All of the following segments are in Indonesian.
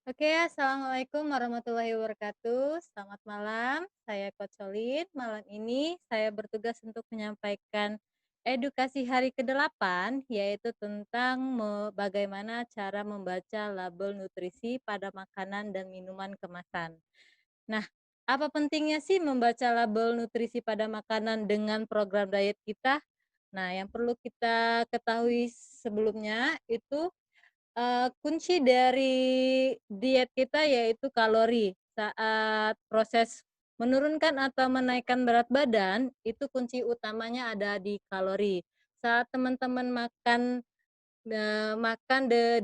Oke, assalamualaikum warahmatullahi wabarakatuh. Selamat malam, saya Coach Solin. Malam ini saya bertugas untuk menyampaikan edukasi hari ke-8, yaitu tentang bagaimana cara membaca label nutrisi pada makanan dan minuman kemasan. Nah, apa pentingnya sih membaca label nutrisi pada makanan dengan program diet kita? Nah, yang perlu kita ketahui sebelumnya itu kunci dari diet kita yaitu kalori. Saat proses menurunkan atau menaikkan berat badan, itu kunci utamanya ada di kalori. Saat teman-teman makan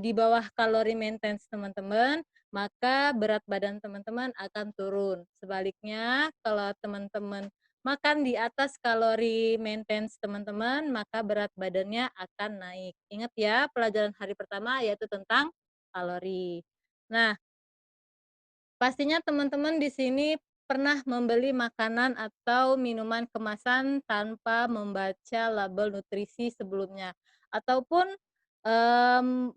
di bawah kalori maintenance teman-teman, maka berat badan teman-teman akan turun. Sebaliknya, kalau teman-teman makan di atas kalori maintenance teman-teman, maka berat badannya akan naik. Ingat ya, pelajaran hari pertama yaitu tentang kalori. Nah, pastinya teman-teman di sini pernah membeli makanan atau minuman kemasan tanpa membaca label nutrisi sebelumnya, ataupun,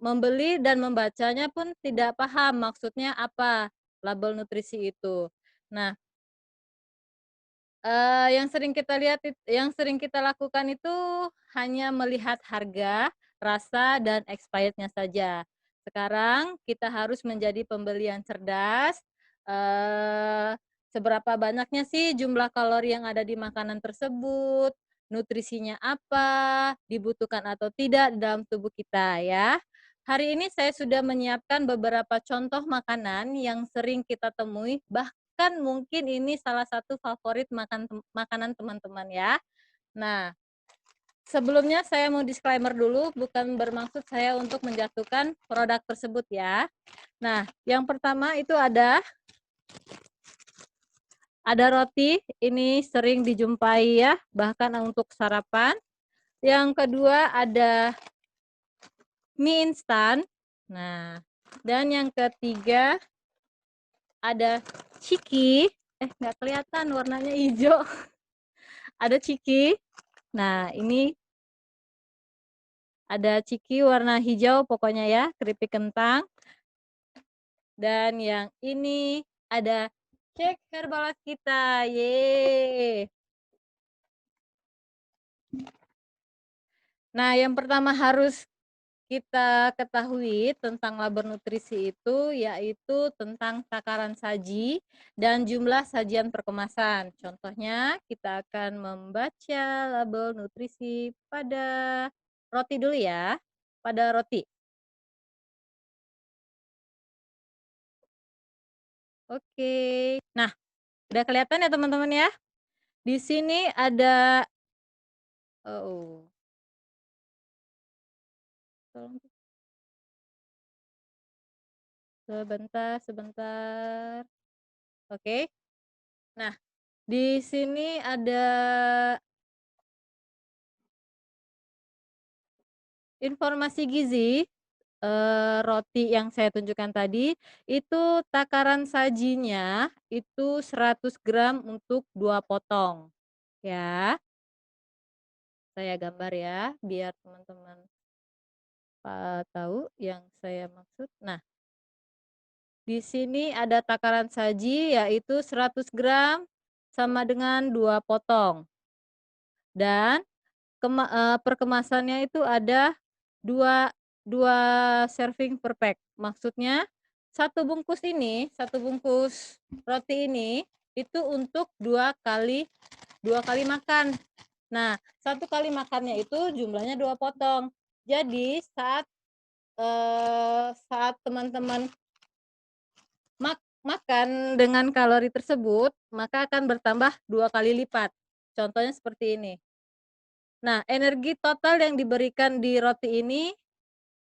membeli dan membacanya pun tidak paham maksudnya apa label nutrisi itu. Nah, yang sering kita lakukan itu hanya melihat harga, rasa, dan expirednya saja. Sekarang kita harus menjadi pembeli yang cerdas, seberapa banyaknya sih jumlah kalori yang ada di makanan tersebut, nutrisinya apa, dibutuhkan atau tidak dalam tubuh kita ya. Hari ini saya sudah menyiapkan beberapa contoh makanan yang sering kita temui, kan mungkin ini salah satu favorit makanan teman-teman ya. Nah, sebelumnya saya mau disclaimer dulu, bukan bermaksud saya untuk menjatuhkan produk tersebut ya. Nah, yang pertama itu ada roti, ini sering dijumpai ya, bahkan untuk sarapan. Yang kedua ada mie instan. Nah, dan yang ketiga ada ciki. Nggak kelihatan warnanya hijau. Ada ciki. Nah, ini ada ciki warna hijau pokoknya ya, keripik kentang. Dan yang ini ada cake Herbalist kita, ye. Nah, yang pertama harus kita ketahui tentang label nutrisi itu, yaitu tentang takaran saji dan jumlah sajian per kemasan. Contohnya, kita akan membaca label nutrisi pada roti dulu ya, pada roti. Oke. Nah, udah kelihatan ya teman-teman ya? Di sini ada oh, tolong sebentar sebentar. Oke. Nah, di sini ada informasi gizi, roti yang saya tunjukkan tadi, itu takaran sajinya itu 100 gram untuk 2 potong, ya. Saya gambar ya, biar teman-teman, tahu yang saya maksud. Nah, di sini ada takaran saji yaitu 100 gram sama dengan 2 potong dan per kemasannya itu ada dua dua serving per pack. Maksudnya satu bungkus roti ini itu untuk 2 kali makan. Nah, satu kali makannya itu jumlahnya 2 potong. Jadi saat teman-teman makan dengan kalori tersebut, maka akan bertambah 2 kali lipat. Contohnya seperti ini. Nah, energi total yang diberikan di roti ini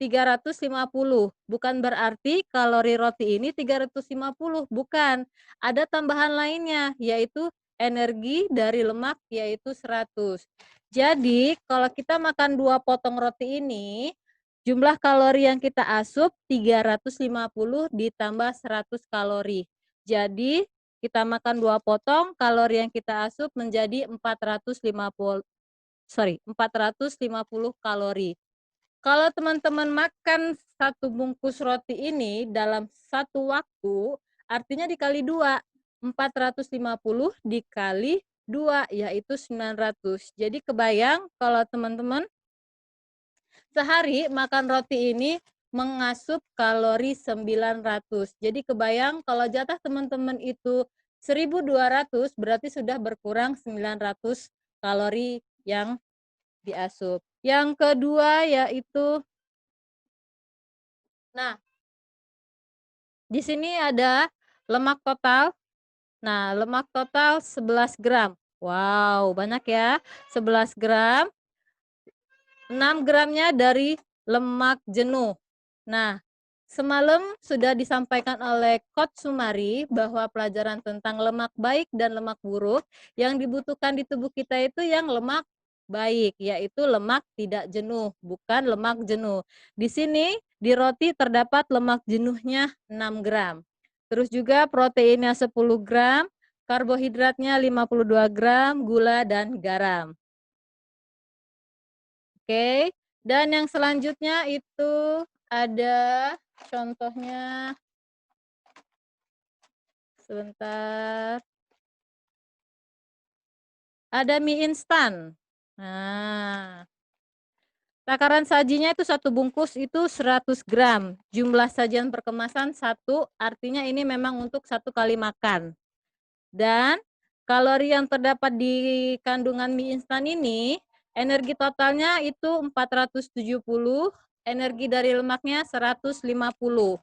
350, bukan berarti kalori roti ini 350, bukan. Ada tambahan lainnya, yaitu energi dari lemak, yaitu 100. Jadi, kalau kita makan 2 potong roti ini, jumlah kalori yang kita asup 350 ditambah 100 kalori. Jadi, kita makan 2 potong, kalori yang kita asup menjadi 450 kalori. Kalau teman-teman makan satu bungkus roti ini dalam satu waktu, artinya dikali 2, 450 dikali 2, yaitu 900. Jadi kebayang kalau teman-teman sehari makan roti ini mengasup kalori 900. Jadi kebayang kalau jatah teman-teman itu 1.200, berarti sudah berkurang 900 kalori yang diasup. Yang kedua yaitu, nah, di sini ada lemak total. Nah, lemak total 11 gram. Wow, banyak ya. 11 gram. 6 gramnya dari lemak jenuh. Nah, semalam sudah disampaikan oleh Coach Sumari bahwa pelajaran tentang lemak baik dan lemak buruk yang dibutuhkan di tubuh kita itu yang lemak baik, yaitu lemak tidak jenuh, bukan lemak jenuh. Di sini di roti terdapat lemak jenuhnya 6 gram. Terus juga proteinnya 10 gram, karbohidratnya 52 gram, gula dan garam. Oke, dan yang selanjutnya itu ada contohnya, sebentar, ada mie instan. Nah, takaran sajinya itu satu bungkus itu 100 gram. Jumlah sajian per kemasan 1, artinya ini memang untuk satu kali makan. Dan kalori yang terdapat di kandungan mie instan ini, energi totalnya itu 470, energi dari lemaknya 150.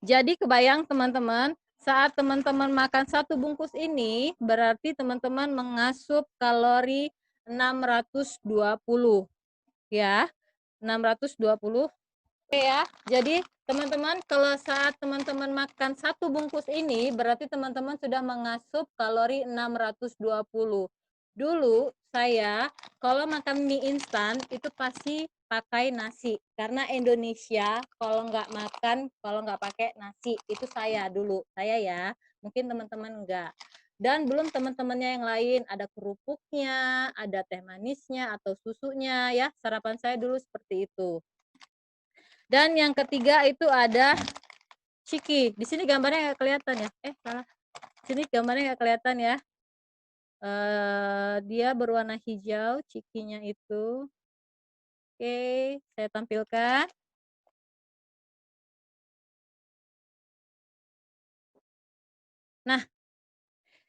Jadi kebayang teman-teman, saat teman-teman makan satu bungkus ini, berarti teman-teman mengasup kalori 620 ya, 620. Oke ya, jadi teman-teman kalau saat teman-teman makan satu bungkus ini, berarti teman-teman sudah mengasup kalori 620. Dulu saya kalau makan mie instan itu pasti pakai nasi, karena Indonesia kalau nggak pakai nasi, itu saya dulu, saya ya, mungkin teman-teman enggak. Dan belum teman-temannya yang lain, ada kerupuknya, ada teh manisnya atau susunya ya, sarapan saya dulu seperti itu. Dan yang ketiga itu ada ciki. Di sini gambarnya nggak kelihatan ya? Salah. Sini gambarnya nggak kelihatan ya. Dia berwarna hijau, cikinya itu. Oke, saya tampilkan. Nah,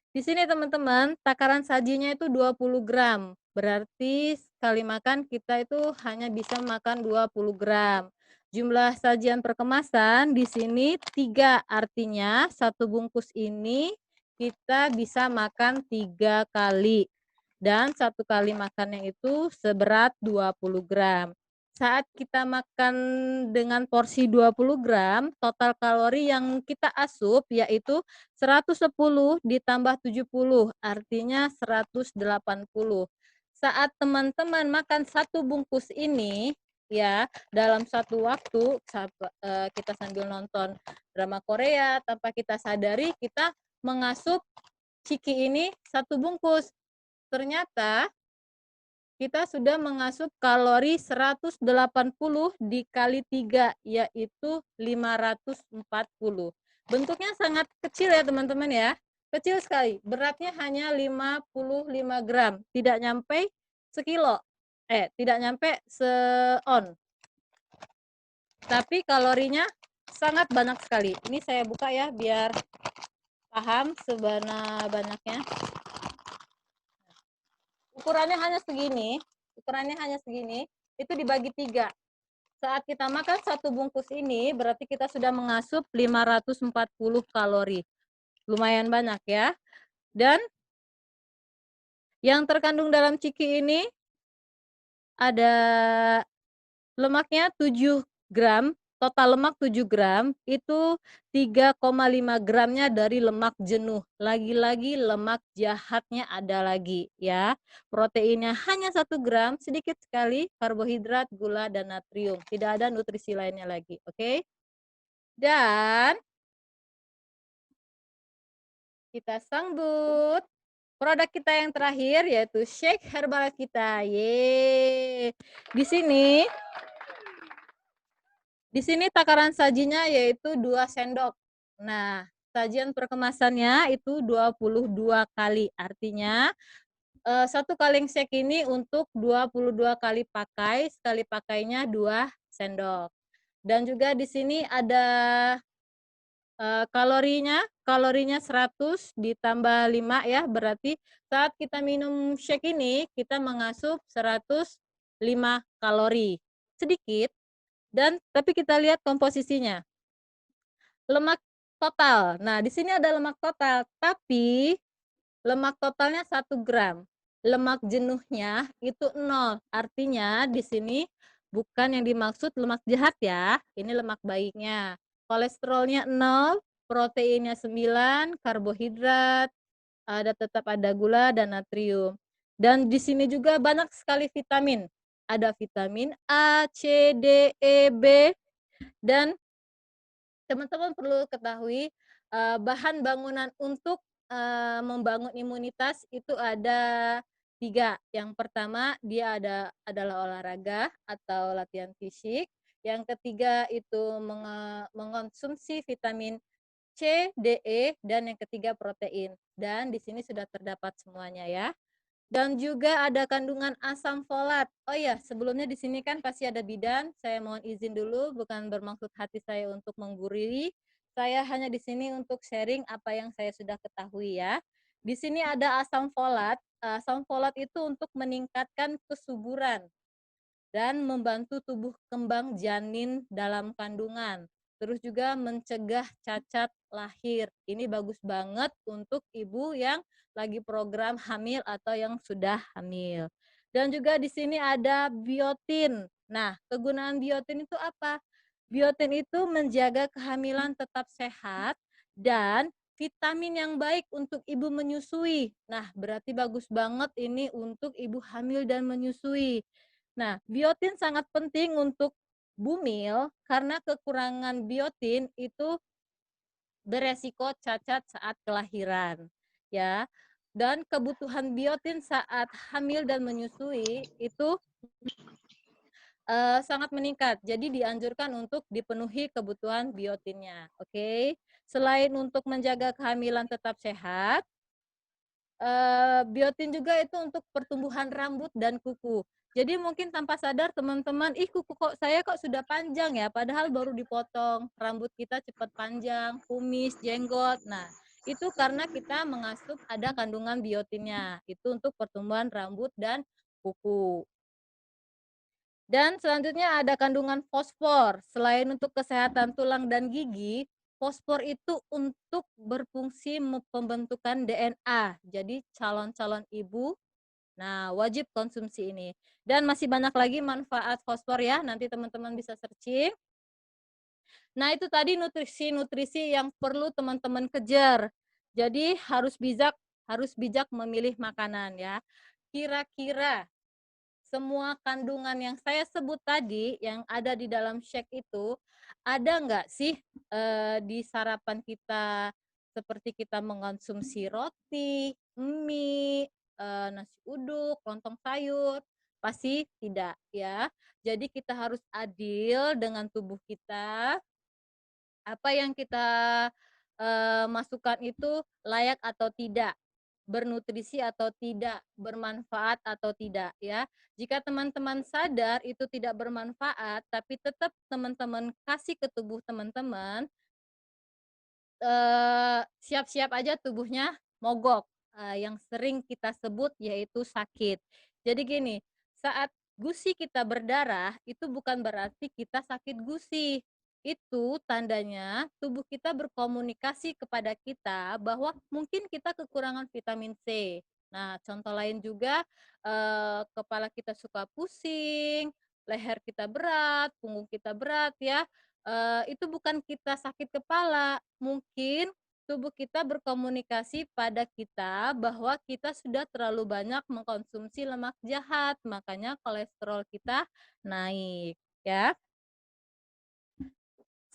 di sini teman-teman, takaran sajinya itu 20 gram. Berarti sekali makan kita itu hanya bisa makan 20 gram. Jumlah sajian per kemasan di sini 3, artinya satu bungkus ini kita bisa makan 3 kali. Dan satu kali makannya itu seberat 20 gram. Saat kita makan dengan porsi 20 gram, total kalori yang kita asup yaitu 110 ditambah 70, artinya 180. Saat teman-teman makan satu bungkus ini, ya, dalam satu waktu, kita sambil nonton drama Korea, tanpa kita sadari, kita mengasup ciki ini satu bungkus. Ternyata kita sudah mengasup kalori 180 dikali 3, yaitu 540. Bentuknya sangat kecil ya teman-teman ya. Kecil sekali, beratnya hanya 55 gram, tidak nyampe sekilo. Tidak nyampe seon. Tapi kalorinya sangat banyak sekali. Ini saya buka ya biar paham seberapa banyaknya. Ukurannya hanya segini, itu dibagi 3. Saat kita makan satu bungkus ini, berarti kita sudah mengasup 540 kalori. Lumayan banyak ya. Dan yang terkandung dalam ciki ini ada lemaknya 7 gram, total lemak 7 gram, itu 3,5 gramnya dari lemak jenuh. Lagi-lagi lemak jahatnya ada lagi ya. Proteinnya hanya 1 gram, sedikit sekali, karbohidrat, gula, dan natrium. Tidak ada nutrisi lainnya lagi, oke? Dan kita sambut produk kita yang terakhir yaitu shake herbal kita. Yeay. Di sini di sini takaran sajinya yaitu 2 sendok. Nah, sajian perkemasannya itu 22 kali. Artinya 1 kaleng shake ini untuk 22 kali pakai, sekali pakainya 2 sendok. Dan juga di sini ada kalorinya 100 ditambah 5 ya, berarti saat kita minum shake ini, kita mengasup 105 kalori. Sedikit, dan tapi kita lihat komposisinya. Lemak total. Nah, di sini ada lemak total, tapi lemak totalnya 1 gram. Lemak jenuhnya itu 0. Artinya di sini bukan yang dimaksud lemak jahat ya. Ini lemak baiknya. Kolesterolnya 0, proteinnya 9, karbohidrat, tetap ada gula dan natrium. Dan di sini juga banyak sekali vitamin. Ada vitamin A, C, D, E, B, dan teman-teman perlu ketahui, bahan bangunan untuk, membangun imunitas itu ada 3. Yang pertama dia adalah olahraga atau latihan fisik, yang ketiga itu mengonsumsi vitamin C, D, E, dan yang ketiga protein. Dan di sini sudah terdapat semuanya ya. Dan juga ada kandungan asam folat. Oh iya, sebelumnya di sini kan pasti ada bidan. Saya mohon izin dulu, bukan bermaksud hati saya untuk menggurui. Saya hanya di sini untuk sharing apa yang saya sudah ketahui ya. Di sini ada asam folat. Asam folat itu untuk meningkatkan kesuburan dan membantu tubuh kembang janin dalam kandungan. Terus juga mencegah cacat lahir. Ini bagus banget untuk ibu yang lagi program hamil atau yang sudah hamil. Dan juga di sini ada biotin. Nah, kegunaan biotin itu apa? Biotin itu menjaga kehamilan tetap sehat dan vitamin yang baik untuk ibu menyusui. Nah, berarti bagus banget ini untuk ibu hamil dan menyusui. Nah, biotin sangat penting untuk bumil karena kekurangan biotin itu beresiko cacat saat kelahiran, ya. Dan kebutuhan biotin saat hamil dan menyusui itu sangat meningkat. Jadi dianjurkan untuk dipenuhi kebutuhan biotinnya, oke. Selain untuk menjaga kehamilan tetap sehat, biotin juga itu untuk pertumbuhan rambut dan kuku. Jadi mungkin tanpa sadar teman-teman, "Ih, kuku saya kok sudah panjang ya?" Padahal baru dipotong, rambut kita cepat panjang, kumis, jenggot. Nah, itu karena kita mengasup ada kandungan biotinnya. Itu untuk pertumbuhan rambut dan kuku. Dan selanjutnya ada kandungan fosfor. Selain untuk kesehatan tulang dan gigi, fosfor itu untuk berfungsi pembentukan DNA. Jadi calon-calon ibu, nah wajib konsumsi ini. Dan masih banyak lagi manfaat fosfor ya, nanti teman-teman bisa searching. Nah itu tadi nutrisi-nutrisi yang perlu teman-teman kejar. Jadi harus bijak memilih makanan ya. Kira-kira semua kandungan yang saya sebut tadi, yang ada di dalam shake itu, ada nggak sih, di sarapan kita, seperti kita mengonsumsi roti, mie, nasi uduk, lontong sayur? Pasti tidak, ya. Jadi kita harus adil dengan tubuh kita, apa yang kita, masukkan itu layak atau tidak, bernutrisi atau tidak, bermanfaat atau tidak ya. Jika teman-teman sadar itu tidak bermanfaat, tapi tetap teman-teman kasih ke tubuh teman-teman, siap-siap aja tubuhnya mogok, yang sering kita sebut yaitu sakit. Jadi gini, saat gusi kita berdarah, itu bukan berarti kita sakit gusi. Itu tandanya tubuh kita berkomunikasi kepada kita bahwa mungkin kita kekurangan vitamin C. Nah, contoh lain juga, kepala kita suka pusing, leher kita berat, punggung kita berat ya, itu bukan kita sakit kepala, mungkin tubuh kita berkomunikasi pada kita bahwa kita sudah terlalu banyak mengkonsumsi lemak jahat, makanya kolesterol kita naik, ya.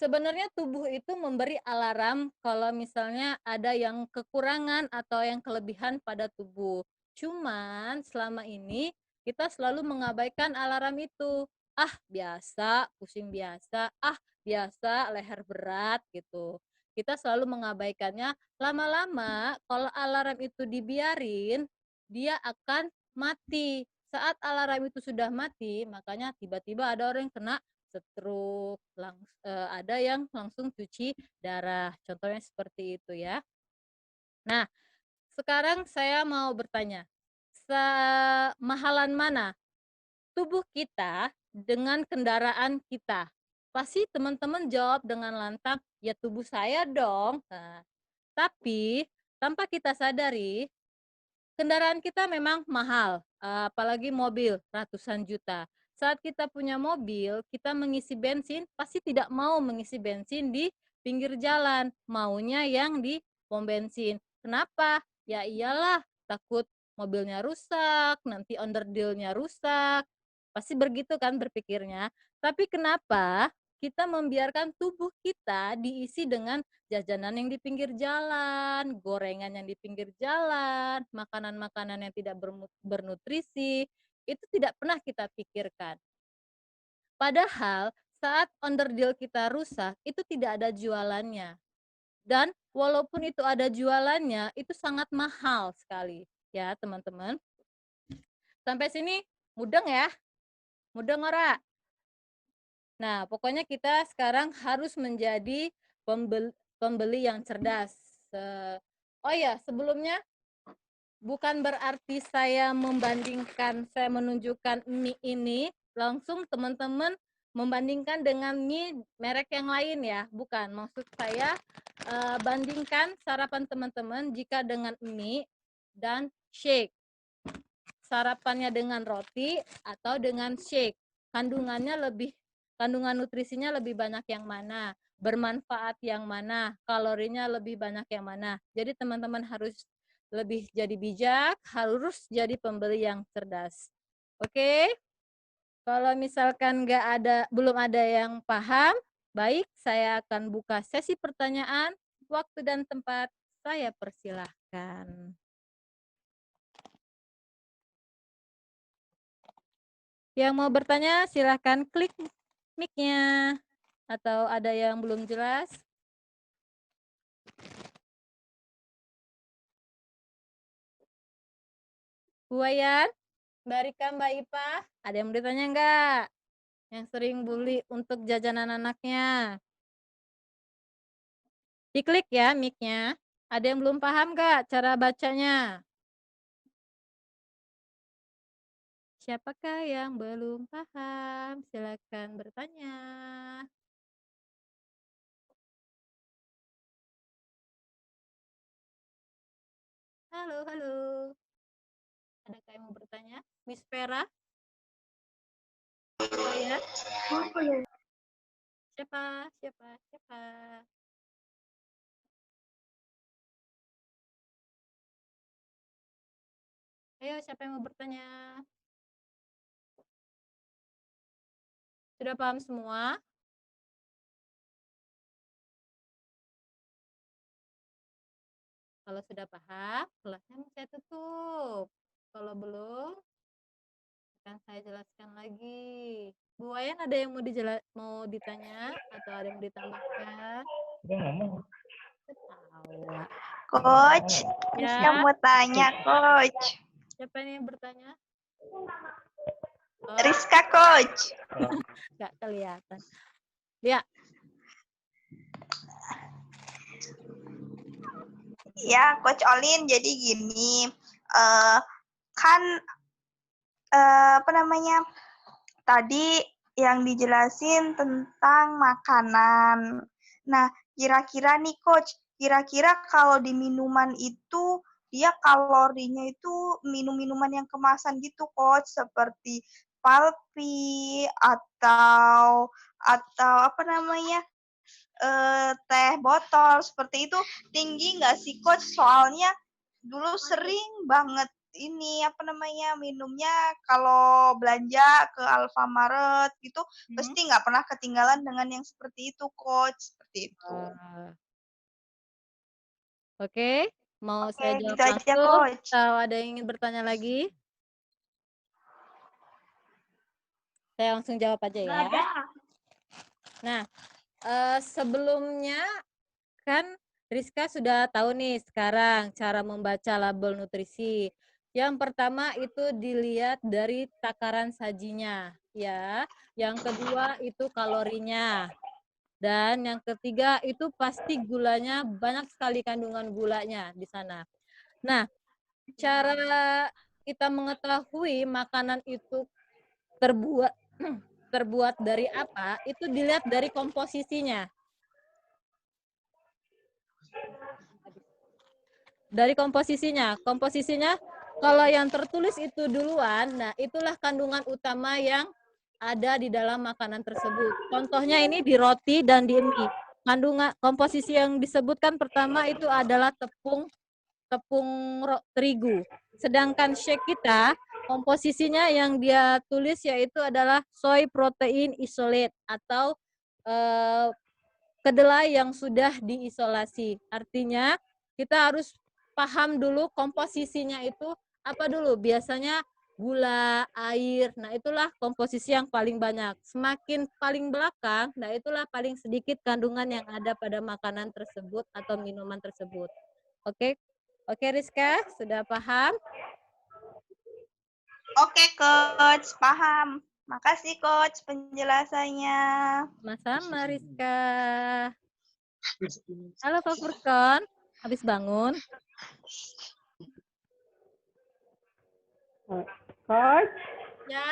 Sebenarnya tubuh itu memberi alarm kalau misalnya ada yang kekurangan atau yang kelebihan pada tubuh. Cuman selama ini kita selalu mengabaikan alarm itu. Ah, biasa, pusing biasa, ah, biasa, leher berat gitu. Kita selalu mengabaikannya. Lama-lama kalau alarm itu dibiarin, dia akan mati. Saat alarm itu sudah mati, makanya tiba-tiba ada orang yang kena stroke, ada yang langsung cuci darah, contohnya seperti itu ya. Nah, sekarang saya mau bertanya, semahalan mana tubuh kita dengan kendaraan kita? Pasti teman-teman jawab dengan lantang, "Ya tubuh saya dong." Nah, tapi tanpa kita sadari, kendaraan kita memang mahal, apalagi mobil ratusan juta. Saat kita punya mobil, kita mengisi bensin, pasti tidak mau mengisi bensin di pinggir jalan, maunya yang di pom bensin. Kenapa? Ya iyalah, takut mobilnya rusak, nanti onderdilnya rusak. Pasti begitu kan berpikirnya. Tapi kenapa kita membiarkan tubuh kita diisi dengan jajanan yang di pinggir jalan, gorengan yang di pinggir jalan, makanan-makanan yang tidak bernutrisi, itu tidak pernah kita pikirkan. Padahal saat onderdil kita rusak, itu tidak ada jualannya. Dan walaupun itu ada jualannya, itu sangat mahal sekali. Ya teman-teman. Sampai sini mudeng ya? Mudeng ora? Nah, pokoknya kita sekarang harus menjadi pembeli yang cerdas. Oh ya, sebelumnya bukan berarti saya membandingkan, saya menunjukkan mie ini, langsung teman-teman membandingkan dengan mie merek yang lain ya. Bukan, maksud saya bandingkan sarapan teman-teman jika dengan mie dan shake. Sarapannya dengan roti atau dengan shake. Kandungan nutrisinya lebih banyak yang mana, bermanfaat yang mana, kalorinya lebih banyak yang mana. Jadi teman-teman harus lebih jadi bijak, harus jadi pembeli yang cerdas. Oke? Kalau misalkan belum ada yang paham, baik, saya akan buka sesi pertanyaan. Waktu dan tempat saya persilahkan. Yang mau bertanya silahkan klik mic-nya. Atau ada yang belum jelas? Bu Wayan, Mbak Rika, Mbak Ipa, ada yang mau ditanya enggak? Yang sering bully untuk jajanan anaknya. Diklik ya mic-nya. Ada yang belum paham enggak cara bacanya? Siapakah yang belum paham? Silakan bertanya. Halo, halo. Adakah yang mau bertanya? Miss Vera? Oh ya? Siapa? Siapa? Siapa? Ayo, siapa yang mau bertanya? Sudah paham semua? Kalau sudah paham, kelasnya mau saya tutup. Kalau belum, akan saya jelaskan lagi. Bu Wayan ada yang mau ditanya atau ada yang mau ditambahkan? Ketawa. Coach, Ya. saya mau tanya, Coach. Siapa yang bertanya? Rizka, Coach. Nggak kelihatan. Ya. Ya, Coach Olin, jadi gini, kan apa namanya, tadi yang dijelasin tentang makanan. Nah, kira-kira nih Coach, kira-kira kalau di minuman itu dia kalorinya itu minum-minuman yang kemasan gitu Coach, seperti Palpi atau apa namanya, teh botol seperti itu tinggi nggak sih Coach? Soalnya dulu sering banget ini apa namanya minumnya kalau belanja ke Alfamaret gitu Mhm. pasti nggak pernah ketinggalan dengan yang seperti itu, Coach, seperti itu. Wah, oke, mau Oke, saya jawab gitu aja, langsung Coach. atau ada yang ingin bertanya lagi? Saya langsung jawab aja Nggak ya. ada. Nah, sebelumnya kan Rizka sudah tahu nih sekarang cara membaca label nutrisi. Yang pertama itu dilihat dari takaran sajinya, ya. Yang kedua itu kalorinya. Dan yang ketiga itu pasti gulanya, banyak sekali kandungan gulanya di sana. Nah, cara kita mengetahui makanan itu terbuat terbuat dari apa, itu dilihat dari komposisinya. Dari komposisinya kalau yang tertulis itu duluan, nah itulah kandungan utama yang ada di dalam makanan tersebut. Contohnya ini di roti dan di mie. Kandungan komposisi yang disebutkan pertama itu adalah tepung tepung terigu. Sedangkan shake kita komposisinya yang dia tulis yaitu adalah soy protein isolate atau eh, kedelai yang sudah diisolasi. Artinya kita harus paham dulu komposisinya itu apa dulu. Biasanya gula, air. Nah, itulah komposisi yang paling banyak. Semakin paling belakang, nah itulah paling sedikit kandungan yang ada pada makanan tersebut atau minuman tersebut. Oke. Oke, Rizka, sudah paham? Oke, Coach, paham. Makasih, Coach, penjelasannya. Sama-sama, Rizka. Halo, Pak Furkon. Habis bangun? Coach, Ya.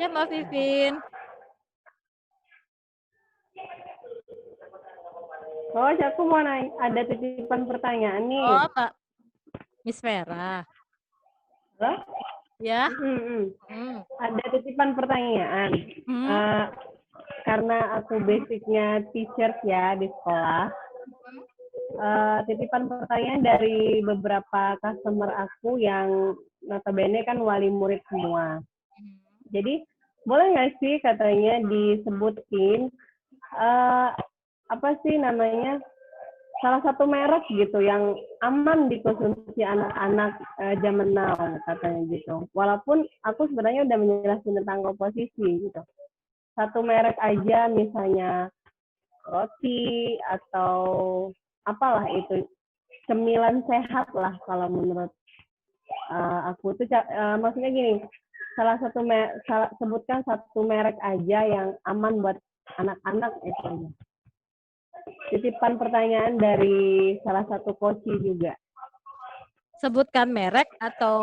Ya, Mbak Vivin. Coach, aku mau nanya, ada titipan pertanyaan nih. Oh, Pak Miss Vera. Halo? Ya. Hmm. Ada titipan pertanyaan. Karena aku basicnya teacher ya di sekolah. Titipan pertanyaan dari beberapa customer aku yang notabene kan wali murid semua. Jadi boleh nggak sih katanya disebutin apa sih namanya salah satu merek gitu yang aman dikonsumsi anak-anak zaman now katanya gitu. Walaupun aku sebenarnya udah menjelaskan tentang komposisi gitu. Satu merek aja misalnya roti atau apalah itu cemilan sehat lah kalau menurut aku tuh maksudnya gini sebutkan satu merek aja yang aman buat anak-anak itu. Titipan pertanyaan dari salah satu coach juga. Sebutkan merek atau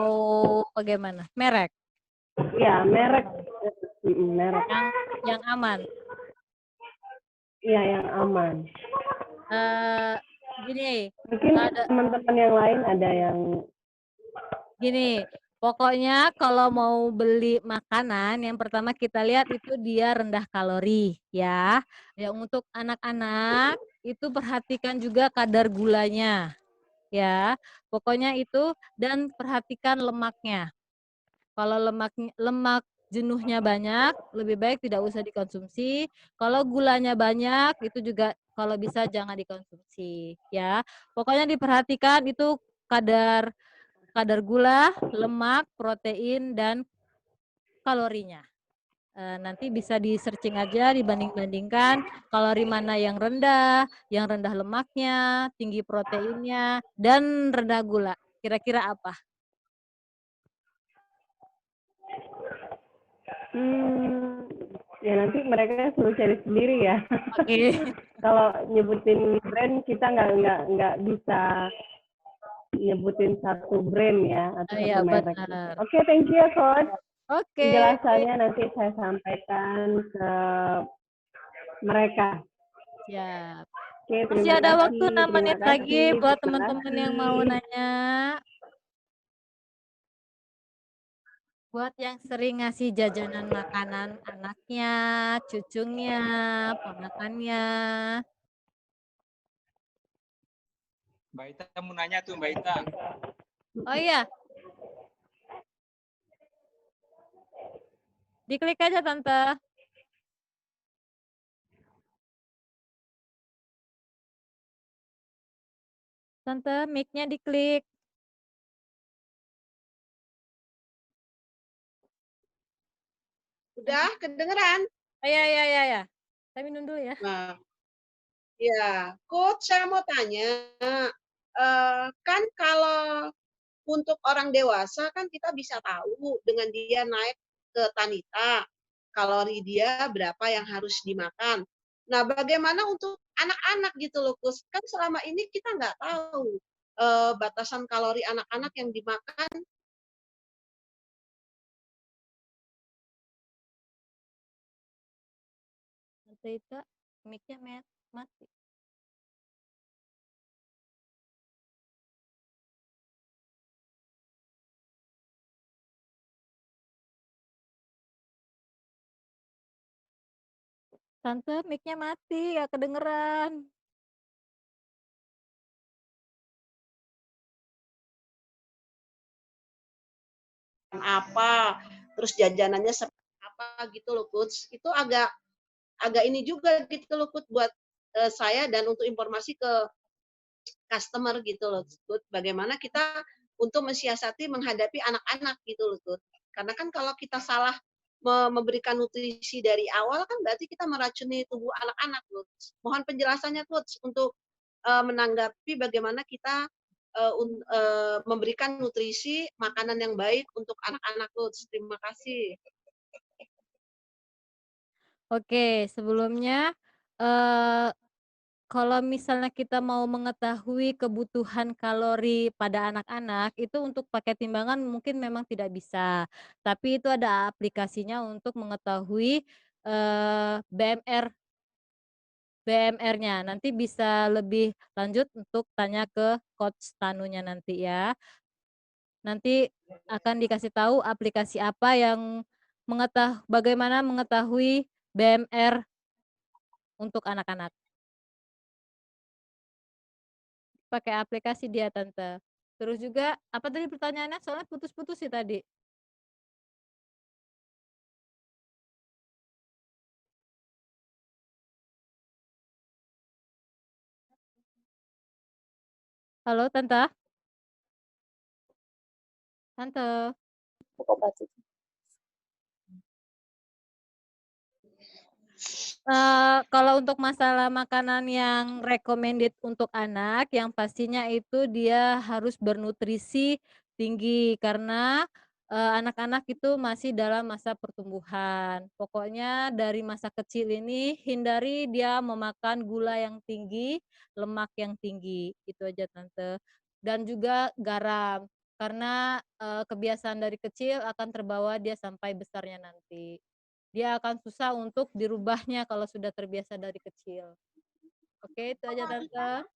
bagaimana? Merek. Ya, merek. Merek. Yang aman. Iya, yang aman. Gini. Mungkin teman-teman yang lain ada yang gini. Pokoknya kalau mau beli makanan, yang pertama kita lihat itu dia rendah kalori, ya. Yang untuk anak-anak itu perhatikan juga kadar gulanya, ya. Pokoknya itu dan perhatikan lemaknya. Kalau lemak jenuhnya banyak, lebih baik tidak usah dikonsumsi. Kalau gulanya banyak, itu juga kalau bisa jangan dikonsumsi, ya. Pokoknya diperhatikan itu kadar gula, lemak, protein, dan kalorinya. Nanti bisa di-searching aja, dibanding-bandingkan kalori mana yang rendah lemaknya, tinggi proteinnya, dan rendah gula. Kira-kira apa? Ya nanti mereka suruh cari sendiri ya. Oke. Kalau nyebutin brand kita nggak bisa nyebutin satu brand ya atau satu Iya, merek. benar. Oke, thank you ya coach. Oke. Penjelasannya nanti saya sampaikan ke mereka. Siap. Oke, Masih ada waktu 6 menit lagi buat terima teman-teman yang mau kasih. nanya. Buat yang sering ngasih jajanan makanan anaknya, cucunya, ponakannya. Mbak Ita mau nanya tuh, Mbak Ita. Oh iya. Diklik aja, Tante. Tante, mic-nya diklik. Udah kedengeran? Oh, ya. Saya minum dulu ya. Nah, ya, Coach, saya mau tanya, kan kalau untuk orang dewasa kan kita bisa tahu dengan dia naik ke Tanita, kalori dia berapa yang harus dimakan. Nah, bagaimana untuk anak-anak gitu loh, Coach? Kan selama ini kita nggak tahu batasan kalori anak-anak yang dimakan. Tante Ita, mic-nya mati. Tante, mic-nya mati, gak kedengeran. Apa, terus jajanannya seperti apa gitu loh, Coach. Itu agak ini juga gitu loh, Coach, buat saya dan untuk informasi ke customer gitu loh, Coach. Bagaimana kita untuk mensiasati menghadapi anak-anak gitu loh, Coach. Karena kan kalau kita salah memberikan nutrisi dari awal kan berarti kita meracuni tubuh anak-anak, Coach. Mohon penjelasannya, Coach, untuk menanggapi bagaimana kita memberikan nutrisi makanan yang baik untuk anak-anak, Coach. Terima kasih. Oke, sebelumnya kalau misalnya kita mau mengetahui kebutuhan kalori pada anak-anak, itu untuk pakai timbangan mungkin memang tidak bisa. Tapi itu ada aplikasinya untuk mengetahui BMR-nya. Nanti bisa lebih lanjut untuk tanya ke coach Tanunya nanti ya. Nanti akan dikasih tahu aplikasi apa yang bagaimana mengetahui BMR untuk anak-anak. Pakai aplikasi dia, Tante. Terus juga, apa tadi pertanyaannya? Soalnya putus-putus sih tadi. Halo, Tante? Tante? Kalau untuk masalah makanan yang recommended untuk anak, yang pastinya itu dia harus bernutrisi tinggi karena anak-anak itu masih dalam masa pertumbuhan. Pokoknya dari masa kecil ini hindari dia memakan gula yang tinggi, lemak yang tinggi. Itu aja, Tante. Dan juga garam karena kebiasaan dari kecil akan terbawa dia sampai besarnya nanti. Dia akan susah untuk dirubahnya kalau sudah terbiasa dari kecil. Oke, itu aja, Tante.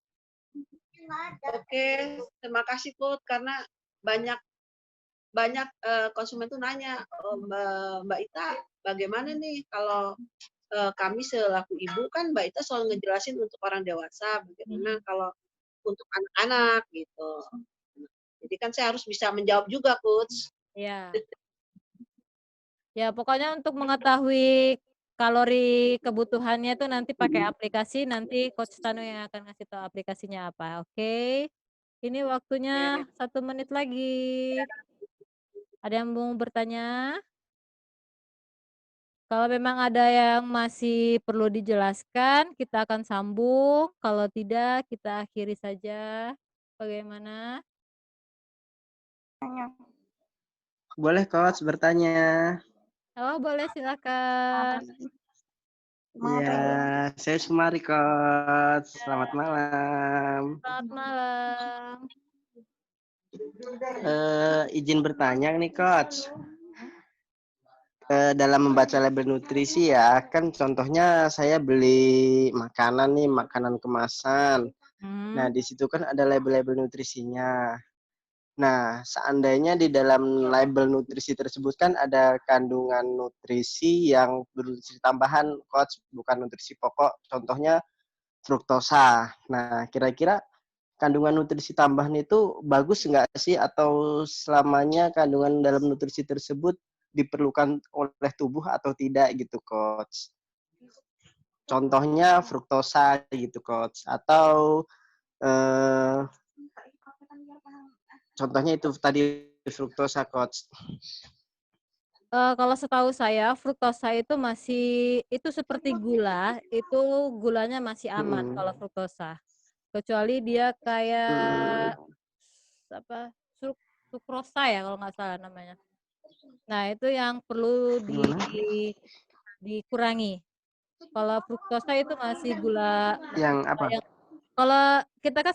Oke, terima kasih, Coach, karena banyak konsumen tuh nanya, Mbak Ita, bagaimana nih kalau kami selaku ibu kan Mbak Ita selalu ngejelasin untuk orang dewasa, bagaimana kalau untuk anak-anak gitu. Jadi kan saya harus bisa menjawab juga, Coach. Ya. Ya, pokoknya untuk mengetahui kalori kebutuhannya itu nanti pakai aplikasi, nanti Coach Tanu yang akan ngasih tahu aplikasinya apa. Oke. Ini waktunya 1 menit lagi. Ada yang mau bertanya? Kalau memang ada yang masih perlu dijelaskan, kita akan sambung. Kalau tidak, kita akhiri saja. Bagaimana? Boleh, Coach, bertanya. Oh, boleh, silakan. Iya, saya Sumari, Coach. Selamat malam. Selamat malam. Izin bertanya nih, Coach. Dalam membaca label nutrisi ya, kan contohnya saya beli makanan nih, makanan kemasan. Nah, di situ kan ada label-label nutrisinya. Nah, seandainya di dalam label nutrisi tersebut kan ada kandungan nutrisi yang bernutrisi tambahan, Coach, bukan nutrisi pokok. Contohnya fruktosa. Nah, kira-kira kandungan nutrisi tambahan itu bagus nggak sih, atau selamanya kandungan dalam nutrisi tersebut diperlukan oleh tubuh atau tidak gitu, Coach? Contohnya fruktosa gitu, Coach. Atau contohnya itu tadi fruktosa, Coach. Kalau setahu saya fruktosa itu itu seperti gula, itu gulanya masih aman kalau fruktosa. Kecuali dia kayak apa, sukrosa ya kalau nggak salah namanya. Nah, itu yang perlu Gimana? dikurangi. Kalau fruktosa itu masih gula Yang apa? yang kalau kita kan